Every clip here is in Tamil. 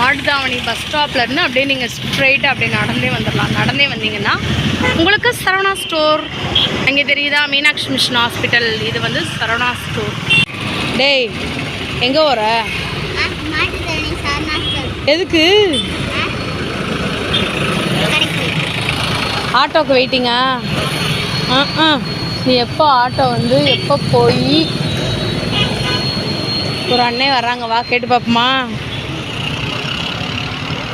மாட்டுத்தாவணி பஸ் ஸ்டாப்லேருந்து அப்படியே நீங்கள் ஸ்ட்ரெயிட்டாக அப்படியே நடந்தே வந்துடலாம். நடந்தே வந்தீங்கன்னா உங்களுக்கு சரவணா ஸ்டோர் அங்கே தெரியுதா, மீனாட்சி மிஷன் ஹாஸ்பிட்டல், இது வந்து சரவணா ஸ்டோர். டேய் எங்கே வர? எதுக்கு? ஆட்டோக்கு வெயிட்டிங்கா? நீ எப்போ ஆட்டோ வந்து எப்போ போய் ஒரு அண்ணே வர்றாங்க, வா கேட்டு பார்ப்போமா?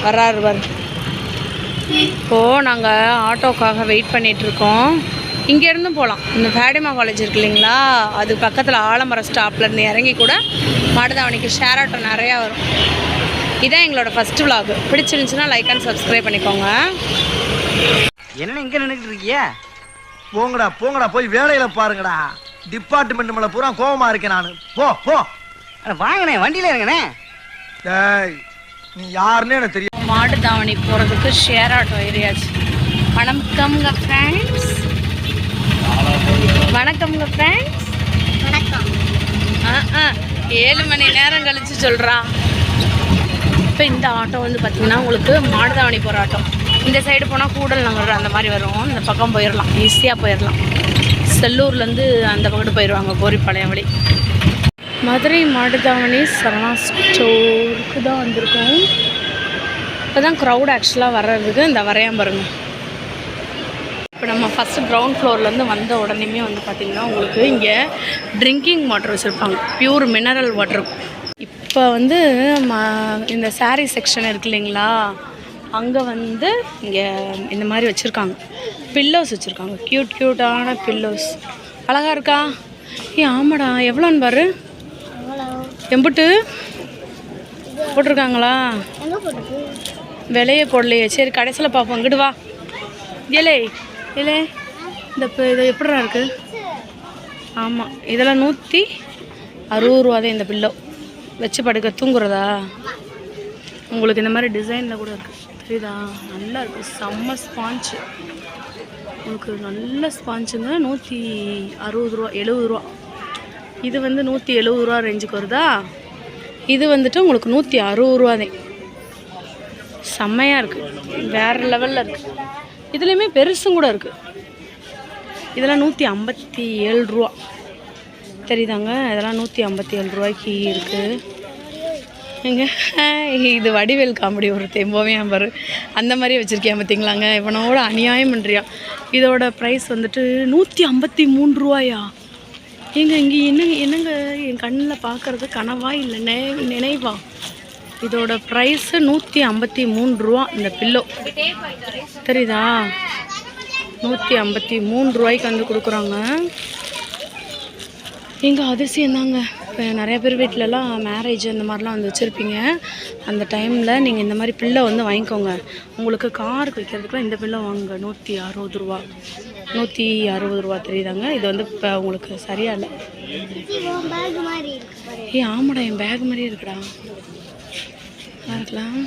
வர்றாரு பாரு. இப்போது நாங்கள் ஆட்டோக்காக வெயிட் பண்ணிகிட்ருக்கோம். இங்கேருந்தும் போகலாம். இந்த ஃபேடிமா காலேஜ் இருக்கு இல்லைங்களா, அது பக்கத்தில் ஆலமரம் ஸ்டாப்லேருந்து இறங்கி கூட மாட்டுத்தாவணிக்கு ஷேர் ஆட்டோ நிறையா வரும். இதான் எங்களோட ஃபஸ்ட்டு விலாகு. பிடிச்சிருந்துச்சுன்னா லைக் அண்ட் சப்ஸ்கிரைப் பண்ணிக்கோங்க. என்ன இங்கே நின்றுட்டு இருக்கிய? போங்கடா போங்கடா, போய் வேலையில் பாருங்கடா. டிபார்ட்மெண்ட் மேலே பூரா கோபமாக இருக்கேன் நான். போ போ. வாங்கண்ணே, வண்டியில் இருங்கண்ணே. டேய் நீ யாருன்னு எனக்கு தெரியும். மாட்டுத்தாவணி போகிறதுக்கு ஷேர் ஆட்டோ ஏரியாச்சு. வணக்கம்ங்க ஃப்ரெண்ட்ஸ். வணக்கம்ங்க ஃப்ரெண்ட்ஸ். வணக்கம். 7 மணி நேரம் கழித்து சொல்கிறான். இப்போ இந்த ஆட்டோ வந்து பார்த்திங்கன்னா உங்களுக்கு மாட்டுத்தாவணி போகிற ஆட்டோ. இந்த சைடு போனால் கூடல் நகர் அந்த மாதிரி வரும். இந்த பக்கம் போயிடலாம், ஈஸியாக போயிடலாம். செல்லூர்லேருந்து அந்த பக்கத்து போயிடுவாங்க, கோரிப்பாளையம் வழி. மதுரை மாட்டுத்தாவணி சரவணா ஸ்டோருக்கு தான் வந்திருக்கோம். இப்போ தான் க்ரௌட் ஆக்சுவலாக வர்றதுக்கு இந்த வரையான் பாருங்க. இப்போ நம்ம ஃபஸ்ட்டு கிரவுண்ட் ஃப்ளோர்லேருந்து வந்த உடனேமே வந்து பார்த்திங்கன்னா உங்களுக்கு இங்கே ட்ரிங்கிங் வாட்டர் வச்சுருப்பாங்க, பியூர் மினரல் வாட்டர். இப்போ வந்து இந்த சாரீ செக்ஷன் இருக்கு இல்லைங்களா, அங்கே வந்து இங்கே இந்த மாதிரி வச்சுருக்காங்க, பில்லோஸ் வச்சுருக்காங்க. க்யூட்டான பில்லோஸ். அழகாக இருக்கா? ஆமாடா. எவ்வளோன்னு பாரு. எம்புட்டு போட்டிருக்காங்களா? விலையே போடலையே. சரி கடைசியில் பார்ப்போம். இங்கிட்டு வா. ஏலே ஏலே இந்த இப்போ இது எப்படிடா இருக்குது? ஆமாம், இதெல்லாம் 160 ரூபா தான் இந்த பில்லோ. வச்சு படுக்க தூங்குறதா? உங்களுக்கு இந்த மாதிரி டிசைனில் கூட இருக்குது, தெரியுதா? நல்லா இருக்குது. செம்ம ஸ்பாஞ்சு. உங்களுக்கு நல்ல ஸ்பாஞ்சுங்க. 160 ரூபா, 70 ரூபா. இது வந்து 170 ரூபா ரேஞ்சுக்கு வருதா. இது வந்துட்டு உங்களுக்கு 160 ரூபா தான். செம்மையாக இருக்குது, வேறு லெவலில் இருக்குது. இதுலேயுமே பெருசும் கூட இருக்குது. இதெல்லாம் 157 ரூபா தெரியுதாங்க. இதெல்லாம் 157 ரூபாய்க்கு இருக்குது. எங்க இது வடிவேல் காமெடி ஒரு தெம்போவே பாரு, அந்த மாதிரியே வச்சுருக்கேன் பார்த்தீங்களாங்க. இவனோட அநியாயம் பண்ணுறியா. இதோட ப்ரைஸ் வந்துட்டு 153 ரூபாயா? ஏங்க இங்கே என்னங்க என் கண்ணில் பார்க்குறது கனவா இல்லை நினைவா? இதோட ப்ரைஸு 153 ரூபா இந்த பில்லோ, தெரியுதா? 153 ரூபாய்க்கு வந்து கொடுக்குறாங்க. எங்கள் அதிசயம் தாங்க. இப்போ நிறைய பேர் வீட்டிலலாம் மேரேஜ் இந்த மாதிரிலாம் வந்து வச்சுருப்பீங்க. அந்த டைமில் நீங்கள் இந்த மாதிரி பில்லோ வந்து வாங்கிக்கோங்க. உங்களுக்கு காருக்கு வைக்கிறதுக்குலாம் இந்த பில்லோ வாங்குங்க. 160 ரூபா, 160 ரூபா தெரியுதாங்க. இது வந்து இப்போ உங்களுக்கு சரியா இல்லை. ஆமாடா, என் பேக் மாதிரியே இருக்குடா. இருக்கலாம்,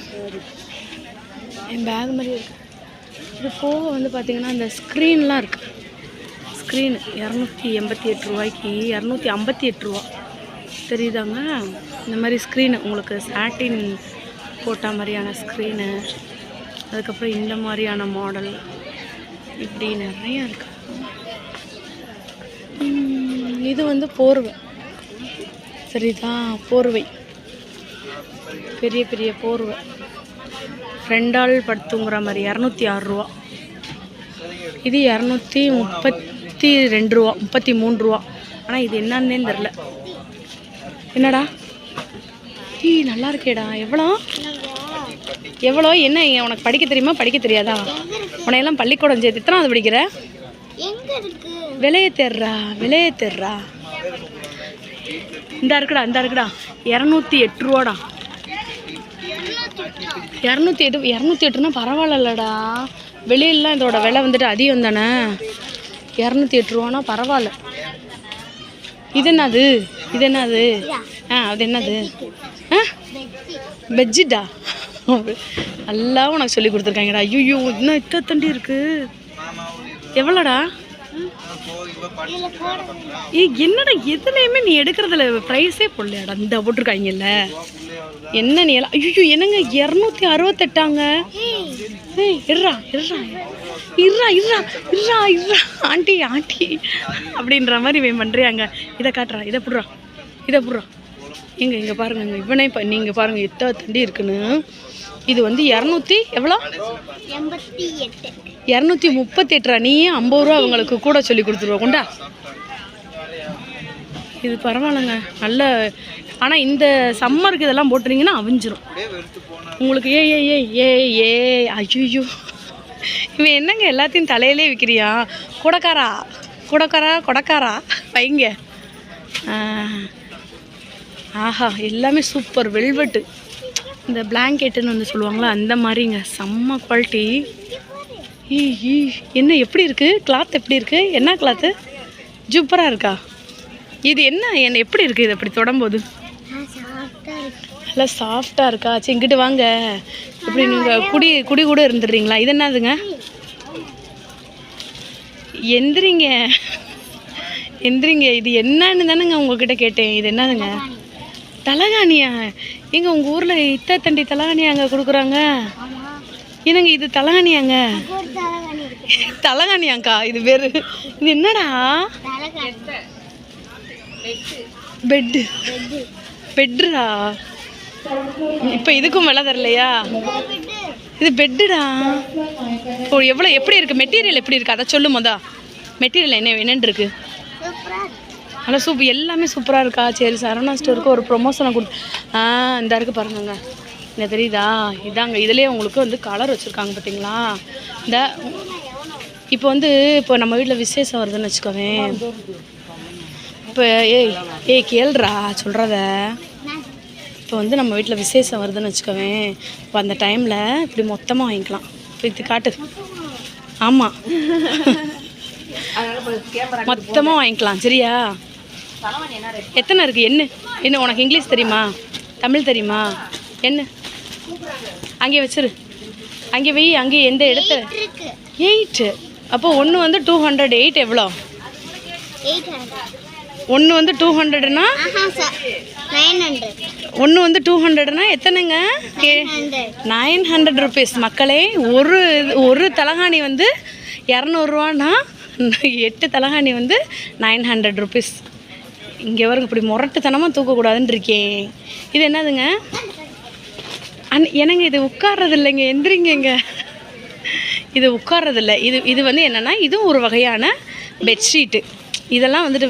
என் பேக் மாதிரியே இருக்கு. இது போக வந்து பார்த்திங்கன்னா இந்த ஸ்க்ரீன்லாம் இருக்குது. ஸ்க்ரீனு 288 ரூபாய்க்கு 258 ரூபா தெரியுதாங்க. இந்த மாதிரி ஸ்க்ரீனு உங்களுக்கு சாட்டின் போட்ட மாதிரியான ஸ்க்ரீனு, அதுக்கப்புறம் இந்த மாதிரியான மாடல், இப்படி நிறையா இருக்குது. இது வந்து போர்வை, சரிதா? போர்வை, பெரிய பெரிய போர்வை, 2 ஆள் படுத்துங்கிற மாதிரி 206 ரூபா. இது 232 ரூபா, 33 ரூபா. ஆனால் இது என்னன்னே தெரில. என்னடா நல்லா இருக்கேடா. எவ்வளோ எவ்வளோ? என்ன உனக்கு படிக்க தெரியுமா, படிக்க தெரியாதா? உனையெல்லாம் பள்ளிக்கூடம் சேர்த்து எத்தனாவது படிக்கிற? விலையை தேடுறா, விலையை தேடுறா. இந்த இருக்குடா, இந்த இருக்குடா. 208 ரூபாடா. 208னா பரவாயில்லடா. வெளியிலலாம் இதோட விலை வந்துட்டு அதிகம் தானே. 208 ரூபானா பரவாயில்ல. இது என்னது? இது என்னது? அது என்னது? பெட்ஷீட்டா? நல்லா உனக்கு சொல்லி கொடுத்துருக்காங்கடா. ஐயோ இன்னும் இத்தண்டி இருக்கு. எவ்வளோடா? என்னடா எதுலையுமே நீ எடுக்கிறதுல ப்ரைஸே போடலையாடா. இந்த போட்டிருக்காங்கல்ல, என்ன நீ எல்லாம் ஐயோ என்னங்க 268ங்க. ஏய் இருறா இருறா இருறா இருறா இருறா இருறா ஆண்டி ஆண்டி அப்படின்ற மாதிரி இவன் பண்ணுறியாங்க. இதை காட்டுறா, இதை புடுறா, இதை புடுறா. இங்கே பாருங்க, இவனே நீங்கள் பாருங்கள் எத்தனை தண்டி இருக்குன்னு. இது வந்து 200 எவ்வளோ 238. நீயே 50 ரூபா அவங்களுக்கு கூட சொல்லி கொடுத்துருவோம் கொண்டா. இது பரவாயில்லைங்க நல்ல. ஆனால் இந்த சம்மருக்கு இதெல்லாம் போட்டுறீங்கன்னா அவிஞ்சிரும் உங்களுக்கு. ஏ ஏ ஏ ஏ ஏ ஐயோ இவன் என்னங்க எல்லாத்தையும் தலையிலே விற்கிறியா? கொடக்காரா கொடக்காரா கொடக்காரா வைங்க. ஆஹா எல்லாமே சூப்பர் வெல்வெட்டு. இந்த பிளாங்கெட்டுன்னு வந்து சொல்லுவாங்களா அந்த மாதிரிங்க, செம்ம குவாலிட்டி. என்ன எப்படி இருக்குது கிளாத்? எப்படி இருக்குது? என்ன கிளாத்து? சூப்பராக இருக்கா? இது என்ன எப்படி இருக்குது? இது அப்படி தொடும்போது நல்லா சாஃப்டாக இருக்கா? சரி இங்கிட்டு வாங்க. இப்படி நீங்கள் குடி கூட இருந்துடுறீங்களா? இது என்னதுங்க? எந்திரிங்க எந்திரிங்க. இது என்னன்னு தானேங்க உங்ககிட்ட கேட்டேன். இது என்னதுங்க? தலகாணியா? எங்க உங்கள் ஊரில் இத்தண்டி தலகாணியா அங்கே கொடுக்குறாங்க? என்னங்க இது தலகாணியாங்க? தலகாணியாங்க்கா இது பேர். இது என்னடா? பெட்டு பெட்ரா? இப்போ இதுக்கும் விலை தரலையா? இது பெட்டுடா. ஓ எவ்வளோ எப்படி இருக்குது? மெட்டீரியல் எப்படி இருக்குது அதை சொல்லு மொதா. மெட்டீரியல் என்னென்னு இருக்குது? நல்லா சூப்பர், எல்லாமே சூப்பராக இருக்கா? சரி சரவணா ஸ்டோருக்கு ஒரு ப்ரொமோஷனை இந்த இருக்குது பாருங்கங்க. இந்த தெரியுதா? இதாங்க. இதுலேயே உங்களுக்கு வந்து கலர் வச்சுருக்காங்க பார்த்தீங்களா? இந்த இப்போ நம்ம வீட்டில் விசேஷம் வருதுன்னு வச்சுக்கோவேன். இப்போ ஏய் கேள்றா சொல்கிறத. இப்போ வந்து நம்ம வீட்டில் விசேஷம் வருதுன்னு வச்சுக்கோவேன். இப்போ அந்த டைமில் இப்படி மொத்தமாக வாங்கிக்கலாம். இது காட்டு. ஆமாம் மொத்தமாக வாங்கிக்கலாம் சரியா? எத்தனை இருக்குது? என்ன உனக்கு இங்கிலீஷ் தெரியுமா? தமிழ் தெரியுமா? என்ன அங்கே வச்சிரு, அங்கே வை. அங்கே எந்த இடத்துல? 8. அப்போ ஒன்று வந்து 208. எவ்வளோ? ஒன்று வந்து 200னா ஒன்று வந்து 200னா எத்தனைங்க? 900 ருபீஸ் மக்களே. ஒரு தலகாணி வந்து 200 ரூபான்னா 8 தலகாணி வந்து 900 ருபீஸ். இங்கே வரும் இப்படி முரட்டுத்தனமாக தூக்கக்கூடாதுன்னு இருக்கேன். இது என்னதுங்க? என்னங்க இது உட்கார்றது இல்லைங்க, எந்திரிங்க. இது உட்கார்றதில்ல. இது வந்து என்னென்னா இதுவும் ஒரு வகையான பெட்ஷீட்டு. இதெல்லாம் வந்துட்டு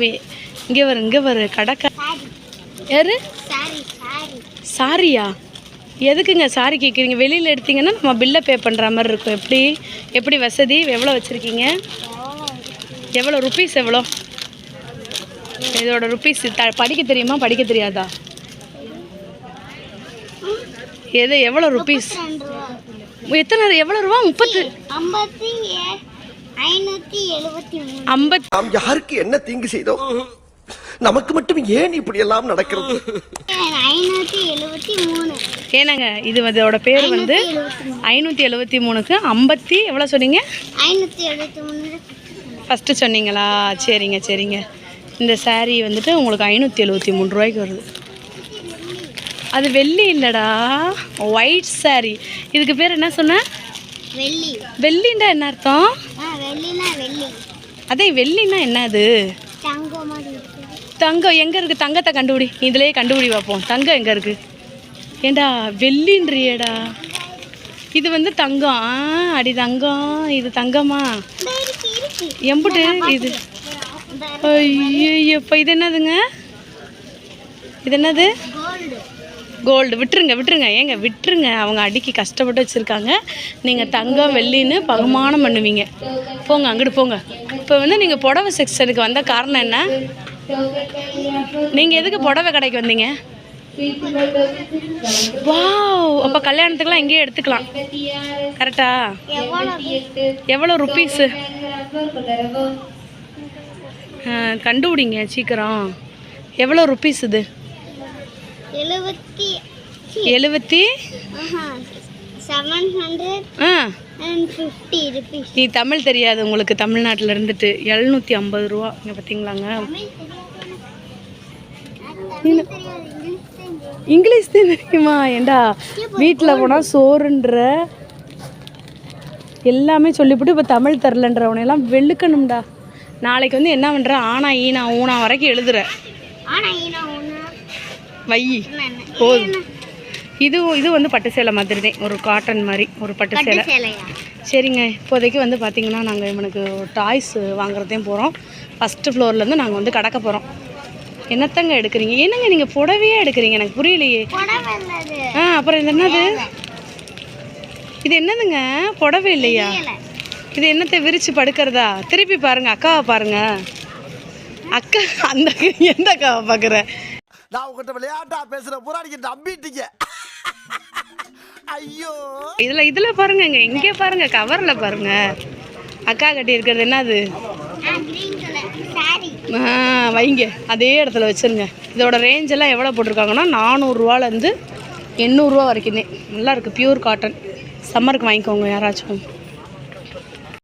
இங்கே வரு கடற்கரை. யாரு? சாரியா? எதுக்குங்க சாரி கேட்குறீங்க? வெளியில் எடுத்தீங்கன்னா நம்ம பில்லை பே பண்ணுற மாதிரி இருக்கும். எப்படி வசதி? எவ்வளோ வச்சுருக்கீங்க? எவ்வளோ ருபீஸ்? எவ்வளோ இதோட ருபீஸ்? படிக்க தெரியுமா படிக்க தெரியாதா? எவ்வளோ ருபீஸ்? எத்தனை? எவ்வளோ ரூபா? 50. நாம் யாருக்கு என்ன தீங்கு செய்தோம்? நமக்கு மட்டும் ஏன் இப்படி எல்லாம் நடக்கிறது? 573. ஏனாங்க இது அதோட பேர் வந்து 573க்கு 50 எவ்வளோ சொன்னீங்க? 573 ஃபஸ்ட்டு சொன்னீங்களா? சரிங்க. இந்த சாரீ வந்துட்டு உங்களுக்கு 573 ரூபாய்க்கு வருது. அது வெள்ளி இல்லைடா, ஒயிட் சாரீ. இதுக்கு பேர் என்ன சொன்ன? வெள்ளி. வெள்ளின்னா என்ன அர்த்தம்? வெள்ளி. அதே வெள்ளின்னா என்ன? அது தங்கம். எங்கே இருக்குது? தங்கத்தை கண்டுபிடி. இதுலேயே கண்டுபிடி பார்ப்போம். தங்கம் எங்கே இருக்குது? ஏண்டா வெள்ளின்றியடா. இது வந்து தங்கம். அடி தங்கம். இது தங்கமா? எம்புட்டு இது? ஐயோ இப்போ இது என்னதுங்க? இது என்னது? கோல்டு. விட்டுருங்க ஏங்க விட்டுருங்க. அவங்க அடிக்கி கஷ்டப்பட்டு வச்சுருக்காங்க. நீங்கள் தங்கம் வெள்ளின்னு பகுமானம் பண்ணுவீங்க. போங்க அங்கிட்டு போங்க. இப்போ வந்து நீங்கள் புடவை செக்ஷனுக்கு வந்த காரணம் என்ன? நீங்கள் எதுக்கு புடவை கடைக்கு வந்தீங்க? வாவ், அப்போ கல்யாணத்துக்குலாம் இங்கேயே எடுத்துக்கலாம் கரெக்டா? எவ்வளோ ருபீஸு? கண்டுபிடிங்க சீக்கிரம். எவ்வளோ ருபீஸ் இது? 70. 750 rupees. நீ தமிழ் தெரியாது உங்களுக்கு, தமிழ்நாட்டில் இருந்துட்டு 750 ரூபா. இங்கே பார்த்தீங்களாங்க. இங்கிலீஷ் தெரியுமா? ஏண்டா வீட்டில் போனால் சோறுன்ற எல்லாமே சொல்லிவிட்டு இப்போ தமிழ் தரலன்றவனையெல்லாம் வெளுக்கணும்டா. நாளைக்கு வந்து என்ன பண்ணுற, ஆனா ஈனா ஊனா வரைக்கும் எழுதுற வை போதும். இது வந்து பட்டு சேலை மாதிரி தான், ஒரு காட்டன் மாதிரி ஒரு பட்டு சேலை. சரிங்க, இப்போதைக்கு வந்து பார்த்திங்கன்னா நாங்கள் இவனுக்கு டாய்ஸ் வாங்குறதையும் போகிறோம். ஃபஸ்ட்டு ஃப்ளோர்லேருந்து நாங்கள் வந்து கடக்க போகிறோம். என்னத்தங்க எடுக்கிறீங்க? என்னங்க நீங்கள் புடவையே எடுக்கிறீங்க? எனக்கு புரியலையே. அப்புறம் இது என்னது? இது என்னதுங்க? புடவை இல்லையா? இது என்னத்தை விரித்து படுக்கிறதா? திருப்பி பாருங்கள், அக்காவை பாருங்கள். அக்கா அந்த எந்த அக்காவை பார்க்குற? நான் உங்ககிட்ட விளையாட்டா பேசுற புறாடிக்கு நம்பிட்டீங்க. ஐயோ, இதில் பாருங்க, இங்கே பாருங்க, கவரில் பாருங்க. அக்கா கட்டி இருக்கிறது என்னது? வைங்க, அதே இடத்துல வச்சுருங்க. இதோட ரேஞ்செல்லாம் எவ்வளோ போட்டிருக்காங்கன்னா 400 ரூபாலேருந்து 800 ரூபா வரைக்கும். நல்லா இருக்குது, பியூர் காட்டன். சம்மருக்கு வாங்கிக்கோங்க யாராச்சும்.